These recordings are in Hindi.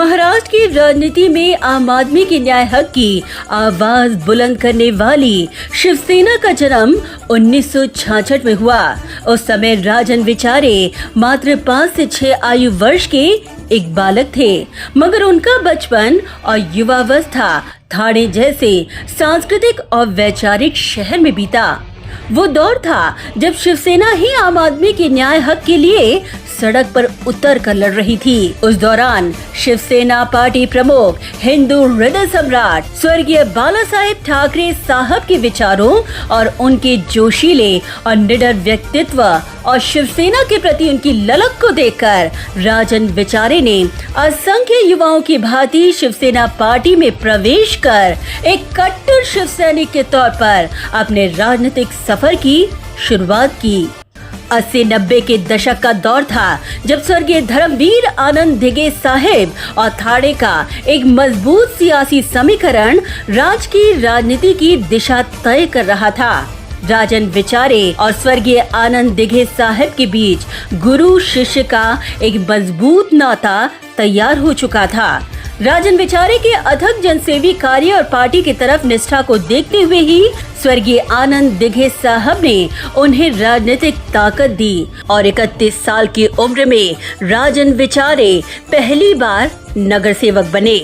महाराष्ट्र की राजनीति में आम आदमी के न्याय हक की आवाज बुलंद करने वाली शिवसेना का जन्म 1966 में हुआ। उस समय राजन विचारे मात्र 5 से 6 आयु वर्ष के एक बालक थे, मगर उनका बचपन और युवावस्था ठाणे जैसे सांस्कृतिक और वैचारिक शहर में बीता। वो दौर था जब शिवसेना ही आम आदमी के न्याय हक के लिए सड़क पर उतर कर लड़ रही थी। उस दौरान शिवसेना पार्टी प्रमुख हिंदू हृदय सम्राट स्वर्गीय बाला साहेब ठाकरे साहब के विचारों और उनके जोशीले और निडर व्यक्तित्व और शिवसेना के प्रति उनकी ललक को देखकर राजन विचारे ने असंख्य युवाओं की भांति शिवसेना पार्टी में प्रवेश कर एक कट्टर शिव सैनिक के तौर पर अपने राजनीतिक सफर की शुरुआत की। 80-90 के दशक का दौर था जब स्वर्गीय धर्मवीर आनंद दिघे साहिब और ठाणे का एक मजबूत सियासी समीकरण राज्य की राजनीति की दिशा तय कर रहा था। राजन विचारे और स्वर्गीय आनंद दिघे साहिब के बीच गुरु शिष्य का एक मजबूत नाता तैयार हो चुका था। राजन विचारे के अथक जनसेवी कार्य और पार्टी की तरफ निष्ठा को देखते हुए ही स्वर्गीय आनंद दिघे साहब ने उन्हें राजनीतिक ताकत दी और 31 साल की उम्र में राजन विचारे पहली बार नगर सेवक बने।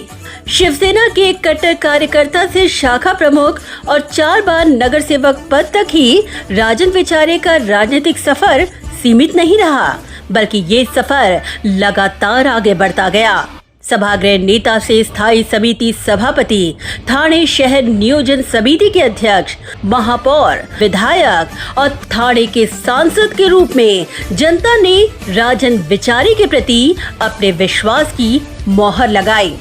शिवसेना के एक कट्टर कार्यकर्ता से शाखा प्रमुख और 4 बार नगर सेवक पद तक ही राजन विचारे का राजनीतिक सफर सीमित नहीं रहा, बल्कि ये सफर लगातार आगे बढ़ता गया। सभागृह नेता से स्थायी समिति सभापति, ठाणे शहर नियोजन समिति के अध्यक्ष, महापौर, विधायक और ठाणे के सांसद के रूप में जनता ने राजन विचारे के प्रति अपने विश्वास की मोहर लगाई।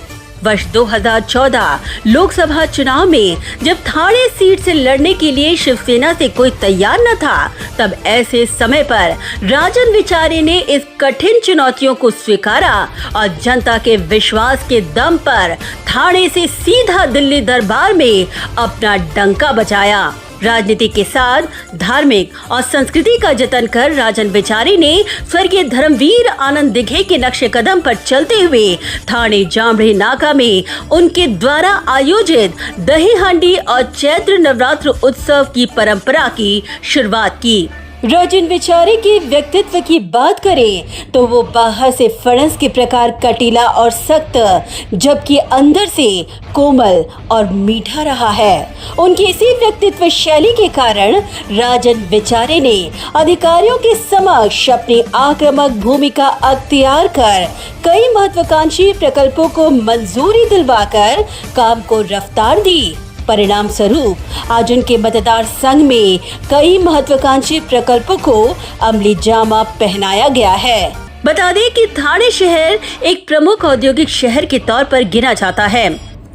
वर्ष 2014 लोकसभा चुनाव में जब ठाणे सीट से लड़ने के लिए शिवसेना से कोई तैयार न था, तब ऐसे समय पर राजन विचारे ने इस कठिन चुनौतियों को स्वीकारा और जनता के विश्वास के दम पर ठाणे से सीधा दिल्ली दरबार में अपना डंका बजाया। राजनीति के साथ धार्मिक और संस्कृति का जतन कर राजन विचारे ने स्वर्गीय धर्मवीर आनंद दिघे के नक्शे कदम पर चलते हुए ठाणे जामरे नाका में उनके द्वारा आयोजित दही हांडी और चैत्र नवरात्र उत्सव की परंपरा की शुरुआत की। राजन विचारे के व्यक्तित्व की बात करें तो वो बाहर से फणस के प्रकार कटीला और सख्त, जबकि अंदर से कोमल और मीठा रहा है। उनकी इसी व्यक्तित्व शैली के कारण राजन विचारे ने अधिकारियों के समक्ष अपनी आक्रामक भूमिका अख्तियार कर कई महत्वाकांक्षी प्रकल्पों को मंजूरी दिलवाकर काम को रफ्तार दी। परिणाम स्वरूप आज उनके मतदार संघ में कई महत्वाकांक्षी प्रकल्पों को अमली जामा पहनाया गया है। बता दें कि ठाणे शहर एक प्रमुख औद्योगिक शहर के तौर पर गिना जाता है।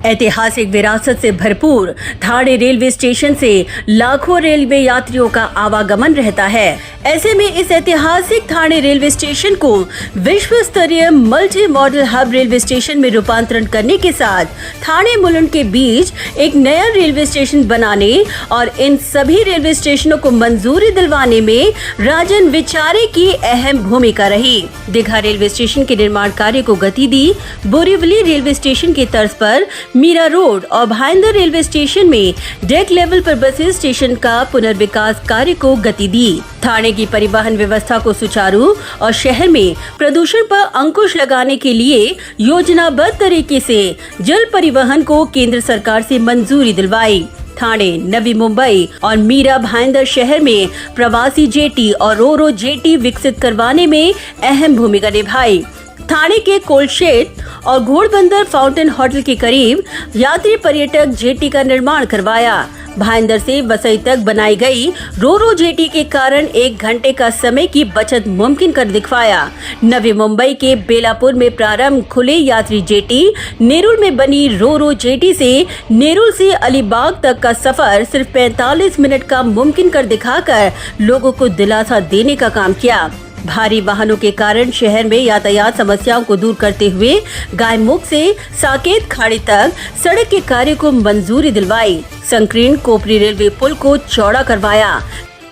ऐतिहासिक विरासत से भरपूर ठाणे रेलवे स्टेशन से लाखों रेलवे यात्रियों का आवागमन रहता है। ऐसे में इस ऐतिहासिक ठाणे रेलवे स्टेशन को विश्व स्तरीय multi modal hub railway station में रूपांतरण करने के साथ ठाणे मुलुंड के बीच एक नया रेलवे स्टेशन बनाने और इन सभी रेलवे स्टेशनों को मंजूरी दिलवाने में राजन विचारे की अहम भूमिका रही। दीघा रेलवे स्टेशन के निर्माण कार्य को गति दी। बोरीवली रेलवे स्टेशन की तर्ज पर मीरा रोड और भाईंदर रेलवे स्टेशन में डेक लेवल पर बसेस स्टेशन का पुनर्विकास कार्य को गति दी। ठाणे की परिवहन व्यवस्था को सुचारू और शहर में प्रदूषण पर अंकुश लगाने के लिए योजनाबद्ध तरीके से जल परिवहन को केंद्र सरकार से मंजूरी दिलवाई। ठाणे, नवी मुंबई और मीरा भाईंदर शहर में प्रवासी जेटी और रोरो जेटी विकसित करवाने में अहम भूमिका निभाई। ठाणे के कोलशेत और घोड़बंदर फाउंटेन होटल के करीब यात्री पर्यटक जेटी का निर्माण करवाया। भाईंदर से वसई तक बनाई गई रोरो जेटी के कारण 1 घंटे का समय की बचत मुमकिन कर दिखवाया। नवी मुंबई के बेलापुर में प्रारंभ खुले यात्री जेटी, नेरुल में बनी रोरो जेटी से नेरुल से अलीबाग तक का सफर सिर्फ 45 मिनट का मुमकिन कर दिखाकर लोगों को दिलासा देने का काम किया। भारी वाहनों के कारण शहर में यातायात समस्याओं को दूर करते हुए गायमुख से साकेत खाड़ी तक सड़क के कार्य को मंजूरी दिलवाई। संकीर्ण कोपरी रेलवे पुल को चौड़ा करवाया।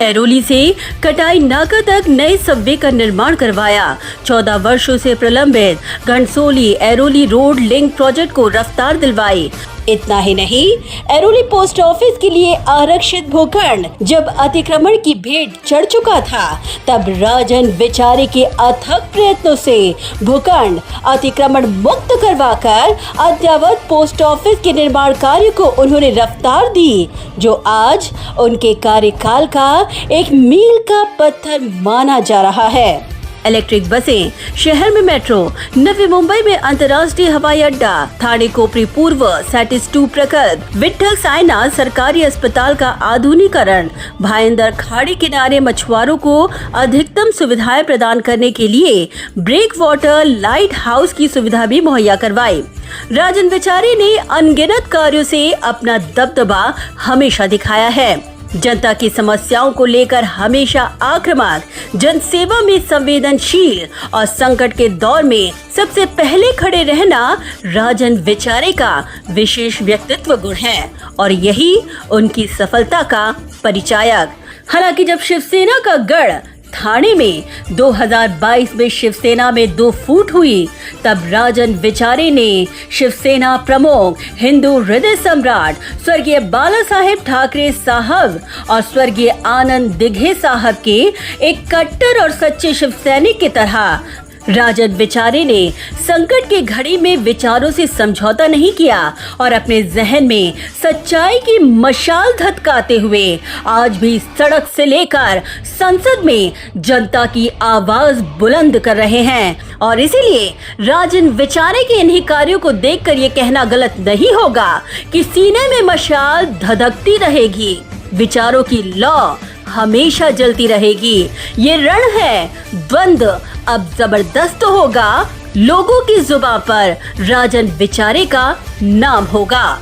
ऐरोली से कटाई नाका तक नए सबवे का निर्माण करवाया। 14 वर्षों से प्रलंबित Ghansoli Airoli road link project को रफ्तार दिलवाई। इतना ही नहीं, ऐरोली पोस्ट ऑफिस के लिए आरक्षित भूखंड जब अतिक्रमण की भेंट चढ़ चुका था, तब राजन विचारे के अथक प्रयत्नों से भूखंड अतिक्रमण मुक्त करवाकर अद्ययावत पोस्ट ऑफिस के निर्माण कार्य को उन्होंने रफ्तार दी, जो आज उनके कार्यकाल का एक मील का पत्थर माना जा रहा है। इलेक्ट्रिक बसें, शहर में मेट्रो, नवी मुंबई में अंतर्राष्ट्रीय हवाई अड्डा, थाने कोपरी पूर्व सैटिस 2 प्रकल्प, विट्ठल साईनाथ सरकारी अस्पताल का आधुनिकीकरण, भाईंदर खाड़ी किनारे मछुआरों को अधिकतम सुविधाएं प्रदान करने के लिए ब्रेक वाटर लाइट हाउस की सुविधा भी मुहैया करवाई। राजन विचारे ने अनगिनत कार्यों से अपना दबदबा हमेशा दिखाया है। जनता की समस्याओं को लेकर हमेशा आक्रामक, जनसेवा में संवेदनशील और संकट के दौर में सबसे पहले खड़े रहना राजन विचारे का विशेष व्यक्तित्व गुण है और यही उनकी सफलता का परिचायक। हालांकि जब शिवसेना का गढ़ थाने में 2022 में शिवसेना में 2 फूट हुई, तब राजन विचारे ने शिवसेना प्रमुख, हिंदू हृदय सम्राट स्वर्गीय बाला साहेब ठाकरे साहब और स्वर्गीय आनंद दिघे साहब के एक कट्टर और सच्चे शिव सैनिक की तरह राजन विचारे ने संकट की घड़ी में विचारों से समझौता नहीं किया और अपने जहन में सच्चाई की मशाल धधकाते हुए आज भी सड़क से लेकर संसद में जनता की आवाज बुलंद कर रहे हैं। और इसीलिए राजन विचारे के इन्हीं कार्यों को देखकर ये कहना गलत नहीं होगा कि सीने में मशाल धधकती रहेगी, विचारों की लौ हमेशा जलती रहेगी। ये रण है, द्वंद्व अब जबरदस्त होगा, लोगों की जुबान पर राजन विचारे का नाम होगा।